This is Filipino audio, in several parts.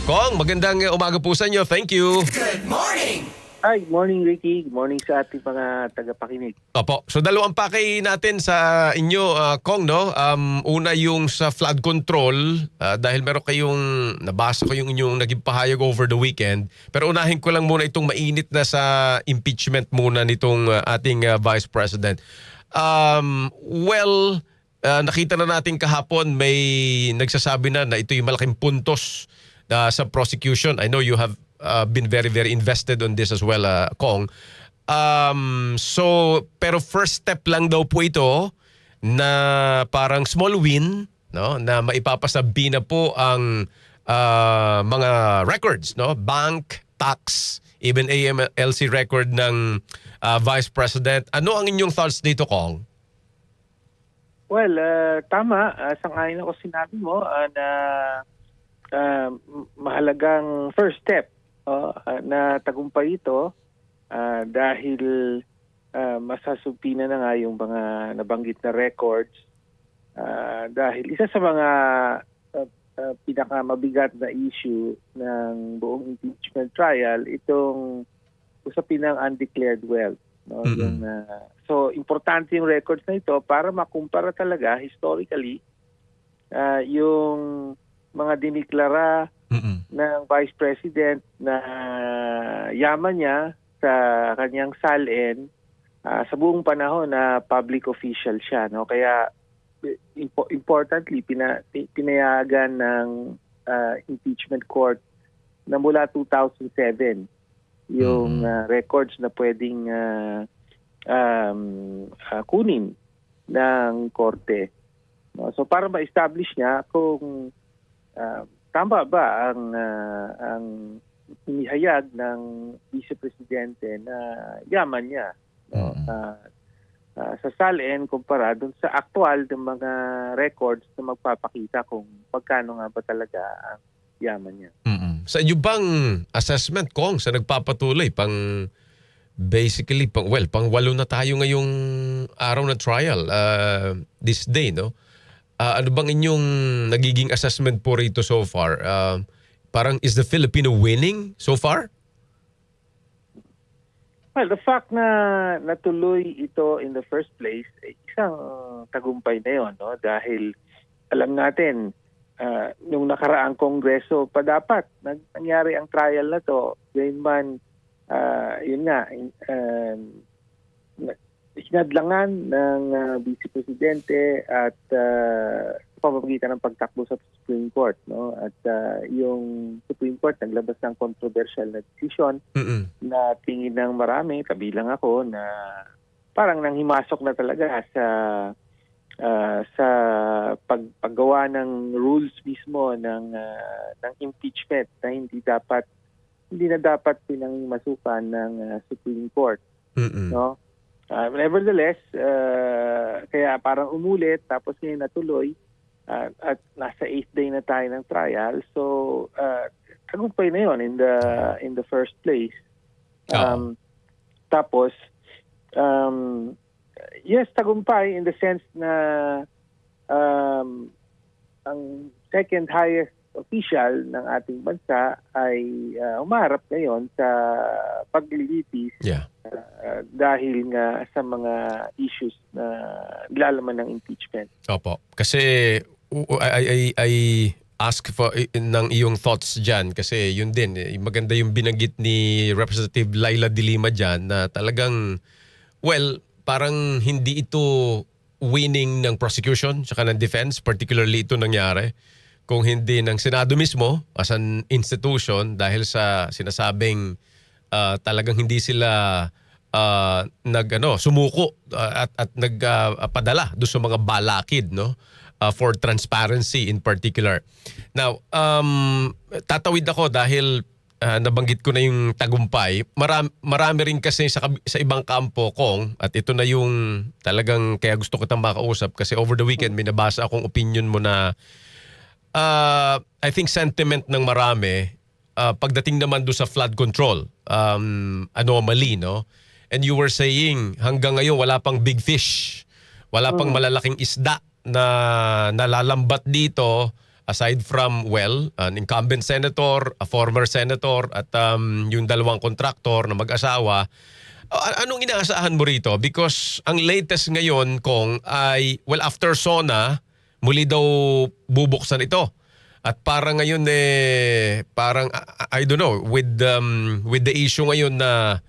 Kong, magandang umaga po sa inyo. Thank you. Good morning! Hi, morning Ricky. Good morning sa ating mga tagapakinig. Opo. So dalawang pakay natin sa inyo, Kong, no? Una yung sa flood control, dahil meron kayong, nabasa ko yung inyong naging pahayag over the weekend. Pero unahin ko lang muna itong mainit na sa impeachment muna nitong ating Vice President. Nakita na natin kahapon may nagsasabi na ito yung malaking puntos sa prosecution. I know you have been very, very invested on this as well, Kong. Pero first step lang daw po ito na parang small win, no, na maipapasabi na po ang mga records, no, bank, tax, even AMLC record ng Vice President. Ano ang inyong thoughts dito, Kong? Well, tama. Sang-ayon ako sinabi mo na mahalagang first step na tagumpay ito dahil masasupina na nga yung mga nabanggit na records dahil isa sa mga pinakamabigat na issue ng buong impeachment trial itong usapin ng undeclared wealth. No? Mm-hmm. So importante yung records na ito para makumpara talaga historically yung mga diniklara ng Vice President na yaman niya sa kanyang salin sa buong panahon na public official siya. No? Kaya importantly, pinayagan ng impeachment court na mula 2007 yung records na pwedeng kunin ng korte. No? So para ma-establish niya kung tama ba ang inihayag ng Vice Presidente na yaman niya, no? Sa salin kumpara dun sa aktual ng mga records na magpapakita kung pagkano nga ba talaga ang yaman niya. Sa inyo bang assessment, Kong, sa nagpapatuloy basically pang 8 na tayo ngayong araw na trial this day, no? Ano bang inyong nagiging assessment po rito so far? Parang is the Filipino winning so far? Well, the fact na natuloy ito in the first place, isang tagumpay na yun, no? Dahil alam natin, nung nakaraang kongreso pa dapat nangyari ang trial na to, gayunman, yun nga, hinadlangan ng Vice Presidente at pamamagitan ng pagtakbo sa Supreme Court, no? At yung Supreme Court naglabas ng controversial na decision na tingin ng marami, kabilang ako, na parang nanghimasok na talaga sa paggawa ng rules mismo ng impeachment na hindi na dapat pinangmasukan ng Supreme Court, no? Nevertheless, kaya parang umulit tapos ngayon natuloy at nasa 8th day na tayo ng trial. So, tagumpay na yon in the first place. Tapos, yes, tagumpay in the sense na ang second highest official ng ating bansa ay umarap ngayon sa paglilitis dahil nga sa mga issues na nilalaman ng impeachment. Opo. Kasi I ask for ng iyong thoughts dyan kasi yun din, maganda yung binanggit ni Representative Laila De Lima dyan na talagang, parang hindi ito winning ng prosecution tsaka ng defense, particularly ito nangyari, kung hindi ng Senado mismo as an institution dahil sa sinasabing talagang hindi sila sumuko at nagpadala doon sa mga balakid, no, for transparency in particular. Now, tatawid ako dahil nabanggit ko na yung tagumpay. Marami rin kasi sa ibang kampo, Kong, at ito na yung talagang kaya gusto ko tang makausap kasi over the weekend may nabasa akong opinion mo na I think sentiment ng marami pagdating naman do sa flood control anomaly, no? And you were saying hanggang ngayon wala pang big fish, wala pang malalaking isda na nalalambat dito aside from, well, an incumbent senator, a former senator, at yung dalawang kontraktor na mag-asawa, anong inaasahan mo rito? Because ang latest ngayon, Kong, ay, well, after SONA, muli daw bubuksan ito. At parang ngayon parang I don't know, with the issue ngayon na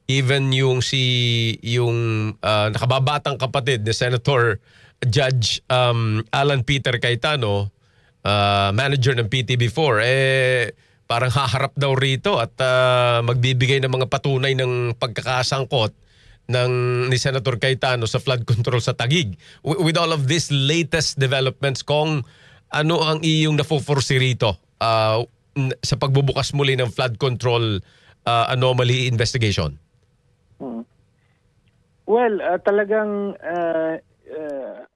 even yung nakababatang kapatid ni Senator Judge Alan Peter Cayetano, manager ng PTB4, parang haharap daw rito at magbibigay ng mga patunay ng pagkakasangkot ni Senator Cayetano sa flood control sa Taguig. With all of these latest developments, Kong, ano ang iyong nafoforesee rito sa pagbubukas muli ng flood control anomaly investigation? Well, talagang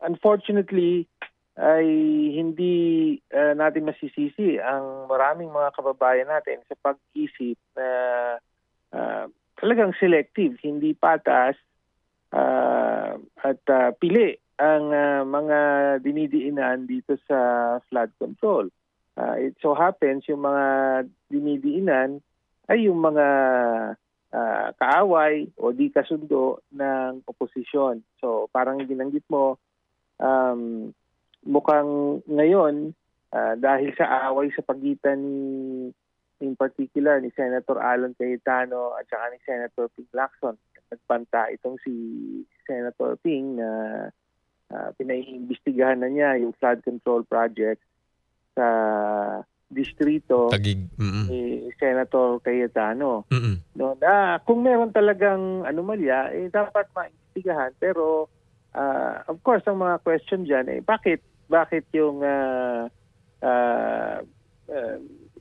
unfortunately ay hindi natin masisisi ang maraming mga kababayan natin sa pag-isip na talagang selective, hindi patas at pili ang mga dinidiinan dito sa flood control. It so happens yung mga dinidiinan ay yung mga kaaway o di kasundo ng oposisyon. So parang binanggit mo, mukhang ngayon dahil sa away sa pagitan in particular ni Senator Alan Cayetano at saka ni Senator Ping Lacson, nagpanta itong si Senator Ping na pinaiimbestigahan na niya yung flood control project sa distrito Taguig. ni Senator Cayetano. Mm-mm. No, na kung meron talagang anomalya, dapat maimbestigahan. Pero of course, ang mga question dyan, bakit yung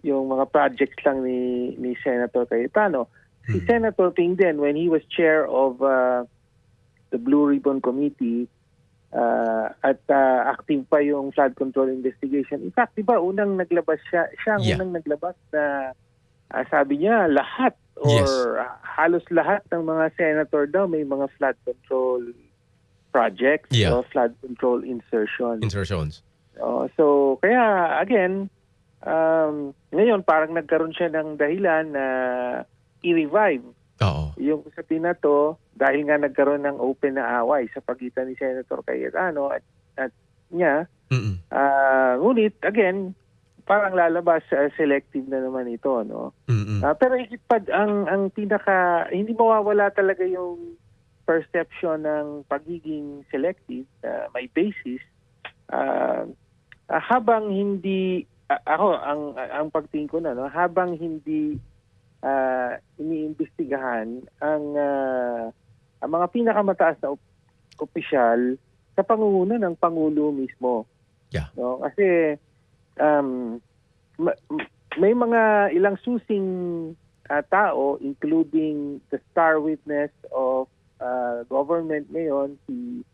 yung mga projects lang ni Senator Cayetano? Si Senator Ping din, when he was chair of the Blue Ribbon Committee, at active pa yung flood control investigation. In fact, di ba, unang naglabas siya ang unang naglabas na sabi niya lahat or halos lahat ng mga senator daw may mga flood control projects o flood control insertions. So, kaya again, ngayon parang nagkaroon siya ng dahilan na i-revive yung usapin na to dahil nga nagkaroon ng open na away sa pagitan ni Senator Cayetano at niya. Ngunit, again, parang lalabas selective na naman ito, no? Pero higit pa, ang pinaka, hindi mawawala talaga yung perception ng pagiging selective, may basis, habang hindi, ang pagtingin ko na, no? Habang hindi iniimbestigahan ang mga pinakamataas na opisyal sa pangunguna ng Pangulo mismo. No? Kasi may mga ilang susing tao, including the star witness of government ngayon, si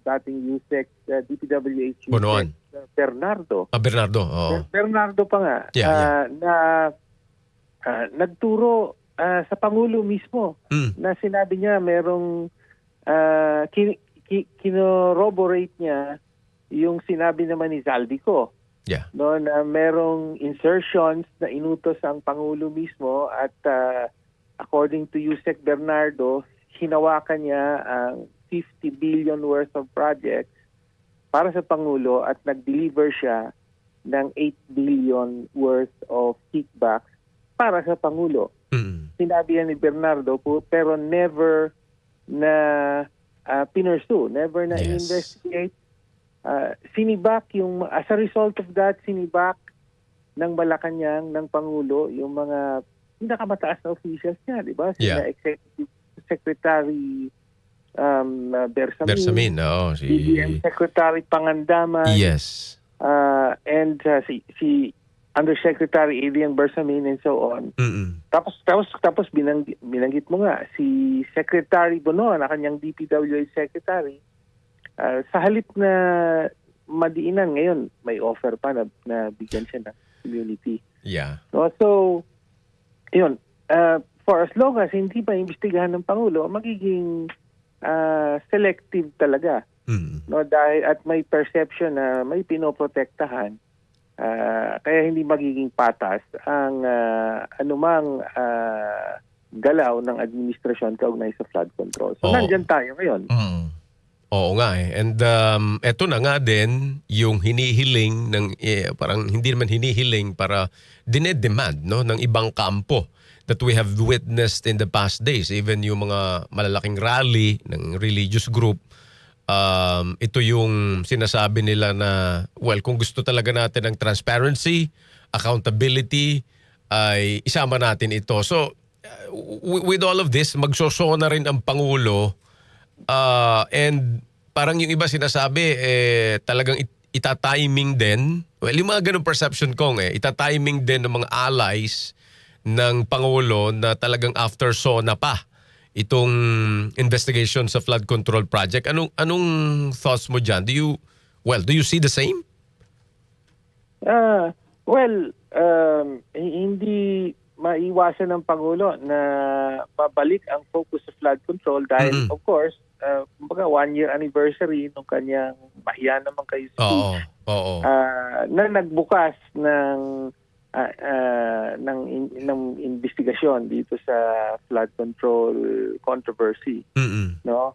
dating USEC DPWH Bonoan. Bernardo. Bernardo, Bernardo pa nga. Na nagturo sa Pangulo mismo na sinabi niya merong kinorroborate niya yung sinabi naman ni Zaldico. No, na merong insertions na inutos ang Pangulo mismo at according to Yusek Bernardo, hinawakan niya ang 50 billion worth of projects para sa Pangulo at nag-deliver siya ng 8 billion worth of kickbacks para sa Pangulo. Sinabi yan ni Bernardo po, pero never na pinursue, never na investigate. Sinibak yung, as a result of that, sinibak ng Malacanang, ng Pangulo, yung mga pinakamataas na officials niya, di ba? Sina Executive Secretary Bersamin, si DBM Secretary Pangandaman, and si Undersecretary Adrian Bersamin and so on. Tapos binanggit mo nga si Secretary Bonoan, na kanyang DPWH Secretary, sa halip na madiinan ngayon, may offer pa na bigyan siya ng immunity. No, so, yun, for as long as hindi pa imbestigahan ng Pangulo, magiging selective talaga no, dahil at may perception na may pinoprotektahan, kaya hindi magiging patas ang anumang galaw ng administrasyon kaugnay sa flood control. So nandyan tayo ngayon. Oo nga eh. And eto na nga din yung hinihiling ng parang hindi naman hinihiling para dinedemand no ng ibang kampo that we have witnessed in the past days. Even yung mga malalaking rally ng religious group, ito yung sinasabi nila na well, kung gusto talaga natin ng transparency, accountability, ay isama natin ito. So with all of this, magsoso na rin ang Pangulo. And parang yung iba sinasabi, talagang itatiming din. Well, yung mga ganun perception ko itatiming din ng mga allies ng Pangulo na talagang after SONA pa itong investigation sa flood control project. Anong thoughts mo dyan? Do you see the same? Hindi maiwasan ng Pangulo na babalik ang focus sa flood control dahil of course, 1-year anniversary nung kanyang mahiya naman kayo speech na nagbukas ng investigasyon dito sa flood control controversy. No?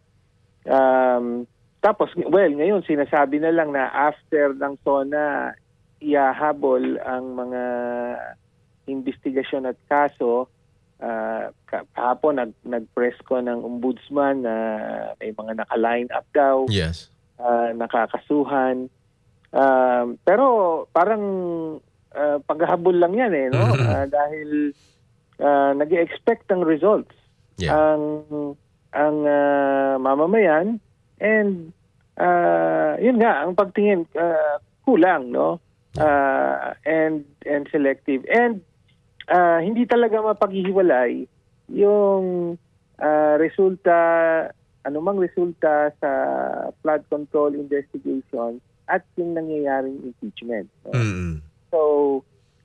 Tapos, ngayon sinasabi na lang na after ng SONA, iahabol ang mga investigasyon at kaso. Kahapon nag-press ko ng ombudsman na may mga naka-line up daw. Yes. Nakakasuhan. Pero parang paghahabol lang yan no? Dahil nag-expect ng results ang mamamayan and yun nga ang pagtingin kulang no and selective and hindi talaga mapaghihiwalay yung resulta, anumang resulta sa flood control investigation at yung nangyayaring impeachment. No? So,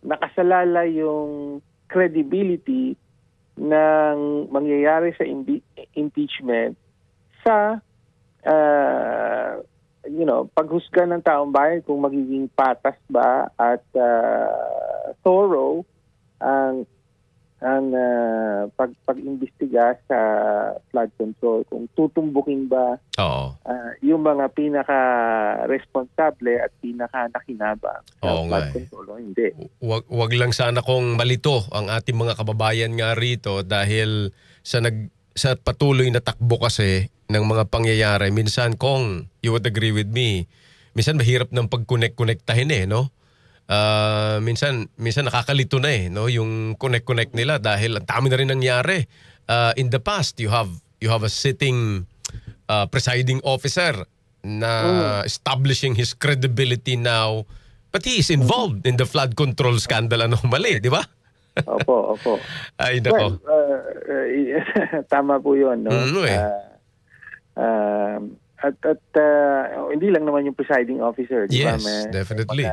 nakasalala yung credibility ng mangyayari sa impeachment sa paghusga ng taong bayan kung magiging patas ba at thorough ang pag-imbestiga sa flood control, kung tutumbukin ba yung mga pinaka-responsable at pinaka-nakinabang sa flood control o hindi. Wag lang sana kung malito ang ating mga kababayan nga rito dahil sa patuloy na takbo kasi ng mga pangyayari. Minsan, kung you would agree with me, minsan mahirap ng pag-connect-connectahin no? Minsan nakakalito na no yung connect nila dahil ang dami na rin nangyari. In the past you have a sitting presiding officer na establishing his credibility now, but he is involved in the flood control scandal anomaly, di ba? Opo. Ay nako. Tama po 'yon no. At hindi lang naman yung presiding officer, di ba? Yes, definitely.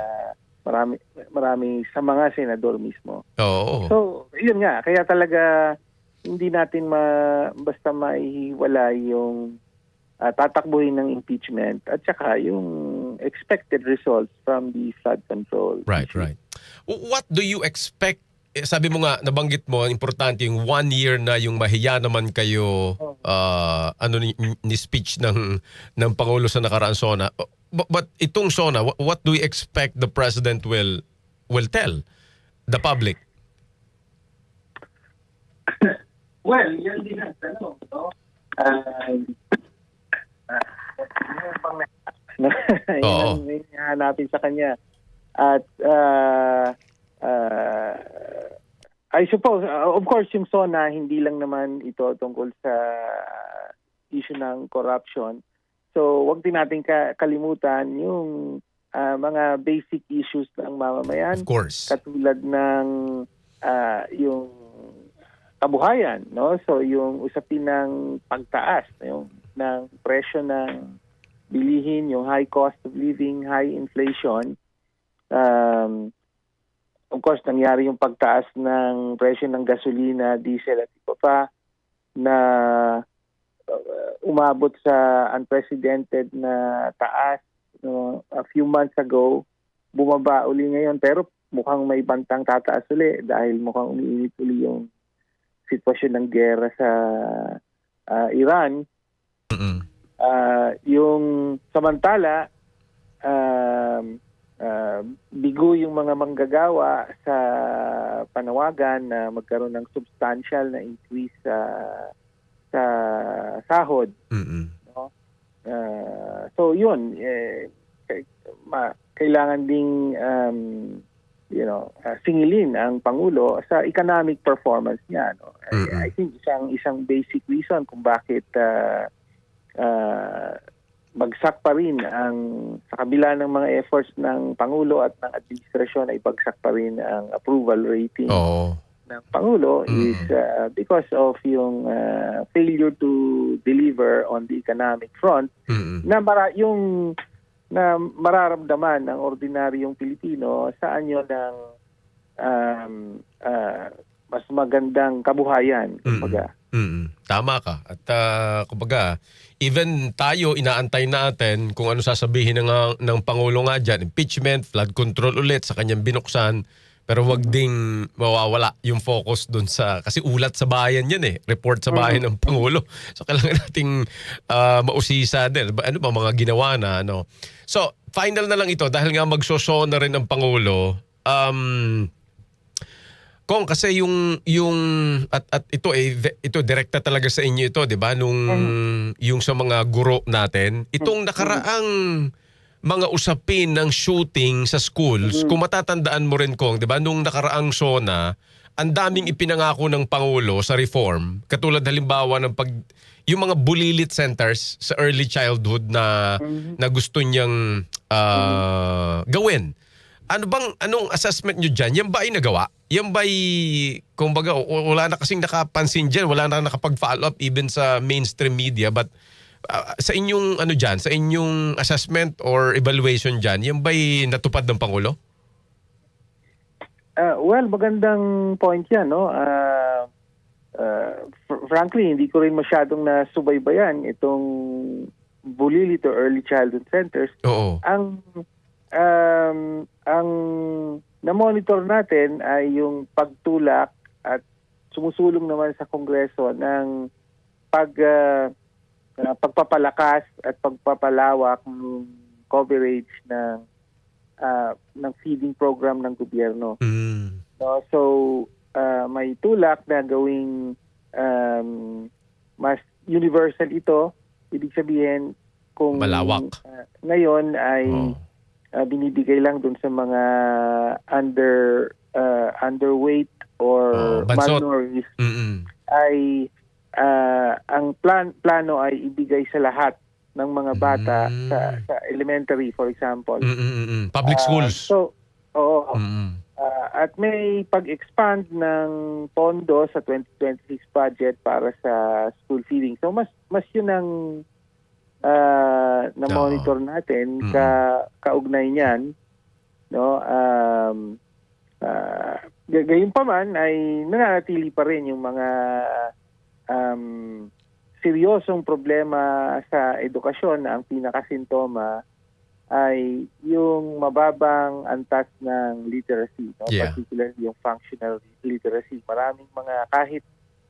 Marami sa mga senador mismo. Oo. So, yun nga. Kaya talaga hindi natin basta maihiwalay yung tatakbuhin ng impeachment at saka yung expected results from the flood control. Right. What do you expect? Sabi mo nga, nabanggit mo, importante yung 1 year na yung mahiya naman kayo ni speech ng Pangulo sa nakaraang SONA. But itong SONA, what do you expect the President will tell the public? Well, yan din ang tanong, no? Yan ang hanapin sa kanya. At I suppose, of course, yung SONA, hindi lang naman ito tungkol sa issue ng corruption. So, wag din natin kalimutan yung mga basic issues ng mamamayan. Of course. Katulad ng yung kabuhayan, no? So, yung usapin ng pagtaas, yung ng presyo ng bilihin, yung high cost of living, high inflation. Of course, nangyari yung pagtaas ng presyo ng gasolina, diesel at iba pa na umabot sa unprecedented na taas, no, a few months ago, bumaba uli ngayon, pero mukhang may bantang tataas uli dahil mukhang umiinit uli yung sitwasyon ng giyera sa Iran. Mm-mm. Yung samantala, bigo yung mga manggagawa sa panawagan na magkaroon ng substantial na increase sa sahod. Mm-mm. No? So yun, kailangan ding singilin ang Pangulo sa economic performance niya. No? I think isang basic reason kung bakit bagsak pa rin sa kabila ng mga efforts ng Pangulo at ng administrasyon ay bagsak pa rin ang approval rating ng Pangulo is because of yung failure to deliver on the economic front na mararamdaman ng ordinaryong Pilipino sa anyo ng mas magandang kabuhayan, kumbaga. Tama ka. At kumbaga, even tayo inaantay natin kung ano sasabihin ng Pangulo nga dyan, impeachment, flood control ulit sa kanyang binuksan, pero wag ding mawawala yung focus dun kasi ulat sa bayan yan report sa bayan ng Pangulo. So kailangan nating mausisa din. Ano ba mga ginawa na, ano? So, final na lang ito, dahil nga magsoso na rin ang Pangulo, Kong, kasi yung at ito direkta talaga sa inyo ito, 'di ba? Yung sa mga guro natin, itong nakaraang mga usapin ng shooting sa schools, kung matatandaan mo rin, Kong, 'di ba? Nung nakaraang SONA, ang daming ipinangako ng Pangulo sa reform, katulad halimbawa ng yung mga bulilit centers sa early childhood na gusto niyang gawin. Anong assessment nyo dyan? Yan ba ay nagawa? Yan ba ay, kumbaga, wala na kasing nakapansin dyan, wala na nakapag-follow up even sa mainstream media, but sa inyong, sa inyong assessment or evaluation dyan, yan ba ay natupad ng Pangulo? Well, magandang point yan, no? Frankly, hindi ko rin masyadong nasubaybayan itong bulilit or early childhood centers. Oo. Ang na-monitor natin ay yung pagtulak at sumusulong naman sa Kongreso ng pagpapalakas at pagpapalawak ng coverage ng feeding program ng gobyerno. No, so may tulak na gawing mas universal ito. Ibig sabihin kung malawak. Ngayon ay binibigay lang dun sa mga underweight or malnourished ay ang plano ay ibigay sa lahat ng mga bata sa elementary, for example. Public schools. At may pag-expand ng pondo sa 2026 budget para sa school feeding. So mas yun ang na-monitor natin kaugnay niyan, no? Gayunpaman ay nananatili pa rin yung mga seryosong problema sa edukasyon na ang pinakasintoma ay yung mababang antas ng literacy, no? Particularly yung functional literacy. Maraming mga kahit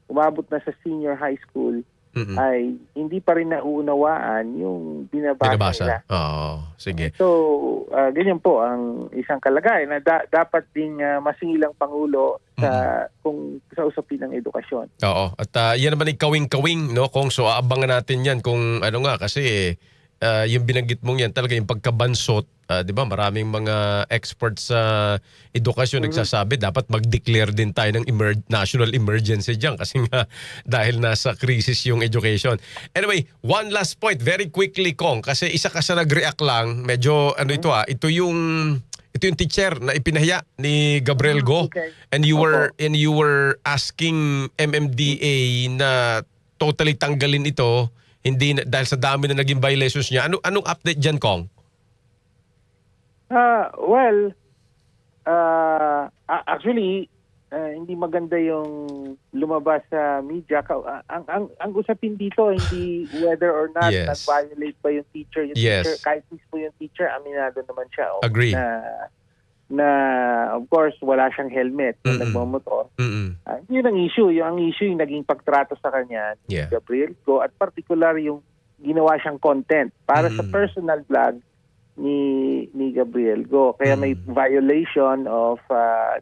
umabot na sa senior high school ay hindi pa rin nauunawaan yung binabasa nila. Sige. So, ganyan po ang isang kalagayan na dapat ding masingilang Pangulo sa usapin ng edukasyon. Oo. At yan naman ay kawing-kawing, no? Kung so aabangan natin yan kung kasi yung binanggit mong yan talaga yung pagkabansot, 'di ba? Maraming mga experts sa edukasyon nagsasabi dapat mag-declare din tayo ng national emergency diyan kasi nga dahil nasa crisis yung education. Anyway, one last point very quickly, Kong, kasi isa ka sa nag-react lang, medyo ito yung teacher na ipinahiya ni Gabriel Go, and you were asking MMDA na totally tanggalin ito. Hindi dahil sa dami na naging violations niya. Anong update diyan, Kong? Actually, hindi maganda yung lumabas sa media. Ang usapin dito hindi whether or not Yes. nag-violate ba yung teacher. Yung Yes. teacher, kahit mismo yung teacher, aminado naman siya. Agree. Na of course wala siyang helmet nung Mm-mm. nagmamotor. Mm-mm. Yun ang issue. Ang issue yung naging pagtrato sa kanya ni Yeah. Gabriel Go, at particular yung ginawa siyang content para sa Mm. personal blog ni Gabriel Go. Kaya may violation of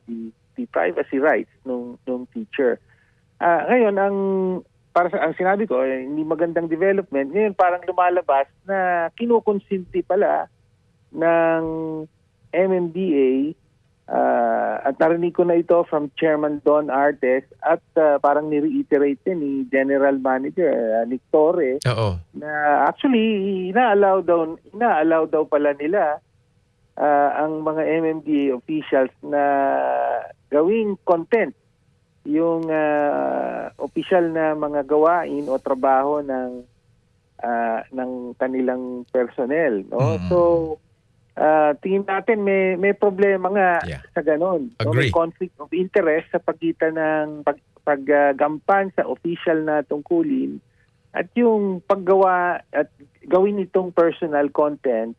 the privacy rights nung teacher. Ngayon ang sinabi ko, hindi magandang development. Ngayon parang lumalabas na kinukonsinti pala ng MMDA, at narinig ko na ito from Chairman Don Artes, at parang ni-reiterate din ni General Manager Nick Torre Oo. na actually ina-allow daw pala nila ang mga MMDA officials na gawing content yung official na mga gawain o trabaho ng kanilang personnel, no? Mm. So tingin natin may problema nga Yeah. sa ganon. So, Agree. may conflict of interest sa pagitan ng paggampan sa official na tungkulin at yung paggawa at gawin itong personal content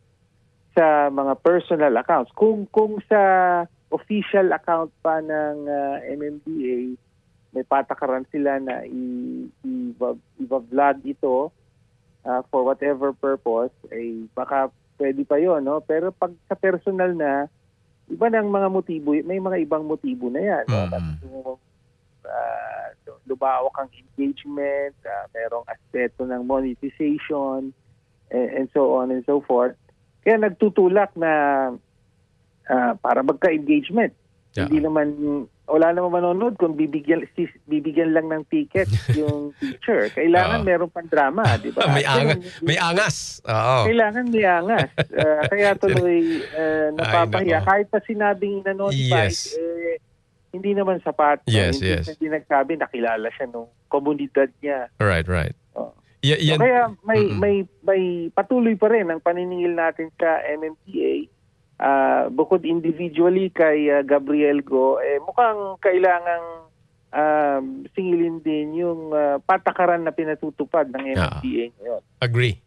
sa mga personal accounts. Kung sa official account pa ng MMDA, may patakaran sila na i-vlog ito for whatever purpose, ay baka pwede pa yon, no? Pero pag sa personal na, iba ng mga motibo, may mga ibang motibo na yan. No? Lumawak ang engagement, merong aspeto ng monetization, and so on and so forth. Kaya nagtutulak na para magka-engagement. Yeah. Hindi naman, wala naman manonood kung bibigyan lang ng ticket yung teacher. Kailangan meron pang drama, di ba? May angas. Oo. Kailangan may angas. Kaya tuloy napapahiya. nako. Kahit pa sinabing na-notify, Yes. hindi naman sapat. No? Yes, Hindi yes. hindi nagsabi, nakilala siya nung komunidad niya. Right. Oh. Yan. Kaya Mm-mm. may patuloy pa rin ang paniningil natin sa MMDA. Bukod individually kay Gabriel Go, mukhang kailangang singilin din yung patakaran na pinatutupad ng MMDA ngayon. Agree.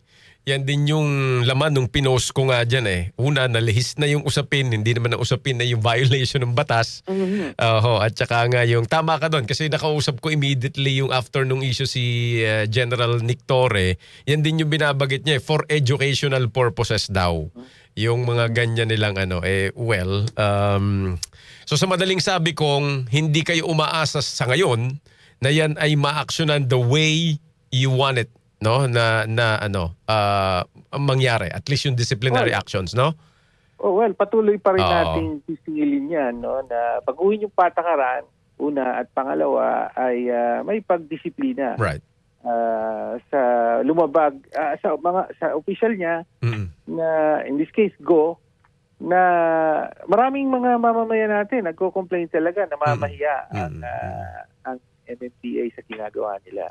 Yan din yung laman nung pinost ko nga dyan eh. Una, nalihis na yung usapin. Hindi naman na usapin na yung violation ng batas. Mhm. At saka nga yung, tama ka doon, kasi nakausap ko immediately yung after nung issue si General Nick Torre. Yan din yung binabagit niya for educational purposes daw. Yung mga ganyan nilang so sa madaling sabi kong, hindi kayo umaasa sa ngayon na yan ay ma-actionan the way you want it, no? Na ang mangyari, at least yung disciplinary actions, no? Oh, well, patuloy pa rin Oo. nating sisingilin yan, no? Na baguhin yung patakaran, una, at pangalawa ay may pagdisiplina Right. sa lumabag sa official niya Mm. na in this case Go, na maraming mga mamamayan natin nagko-complain talaga na mamahiya ang MMDA sa ginagawa nila.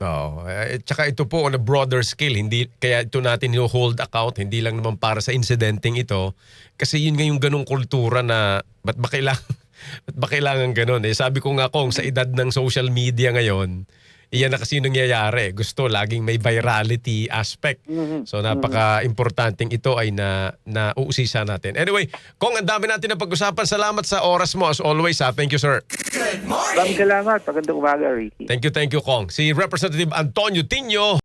Tsaka ito po on a broader scale, hindi kaya ito natin hold account, hindi lang naman para sa incidenting ito. Kasi yun nga yung ganung kultura na ba't ba kailangan ganun eh. Sabi ko nga kung sa edad ng social media ngayon, iyan na kasi nangyayari. Gusto laging may virality aspect. So napaka-importanting ito ay nauusisa natin. Anyway, Kong, ang dami natin na pag-usapan. Salamat sa oras mo as always. Thank you, sir. Maraming salamat. Magandang umaga, Ricky. Thank you, Kong. Si Representative Antonio Tino.